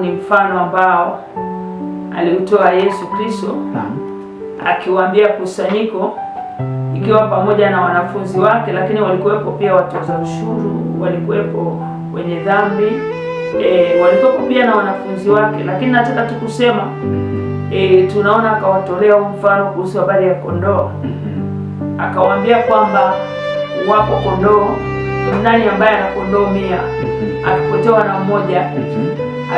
Ni mfano ambao aliutoa Yesu Kristo akiwaambia kusanyiko, ikiwa pamoja na wanafunzi wake, lakini walikuwepo pia watoza ushuru, walikuwepo wenye dhambi, walikuwepo pia na wanafunzi wake. Lakini nataka tu kusema tunaona akawatolea mfano kuhusu habari ya kondoo. Akawaambia kwamba wapo kondoo, nani ambaye ana kondoo 100 akipotewa na mmoja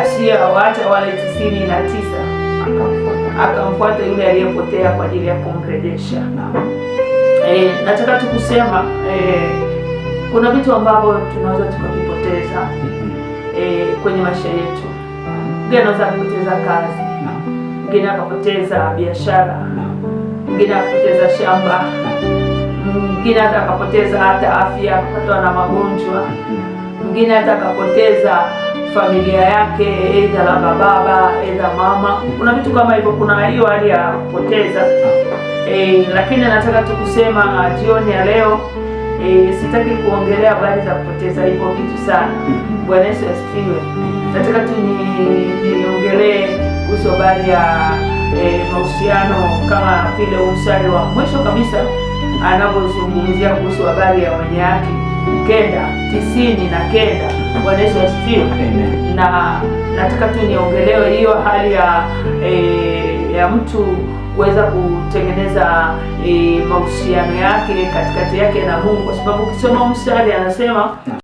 asiyewaacha wale 99 akamfuata yule aliyepotea kwa ajili ya kumrejesha. Nataka tu kusema kuna vitu ambavyo tunaweza tukavipoteza kwenye maisha yetu. Mwingine anaweza kupoteza kazi, mwingine akapoteza biashara, mwingine akapoteza shamba, mwingine hata akapoteza hata afya, akapatwa na magonjwa, mwingine hata akapoteza familia yake, aidha la baba, aidha mama. Kuna vitu kama hivyo, kuna hiyo hali ya kupoteza. Lakini nataka tu kusema jioni ya leo, sitaki kuongelea habari za kupoteza hivyo vitu sana. Bwana Yesu asifiwe. Nataka tu niongelee kuhusu habari ya mahusiano, kama vile mstari wa mwisho kabisa anapozungumzia kuhusu habari ya wenye haki 99. Bwana Yesu asifiwe. Na nataka tu niongelewe hiyo hali ya mtu kuweza kutengeneza mahusiano yake katikati yake na Mungu, kwa sababu ukisoma mstari anasema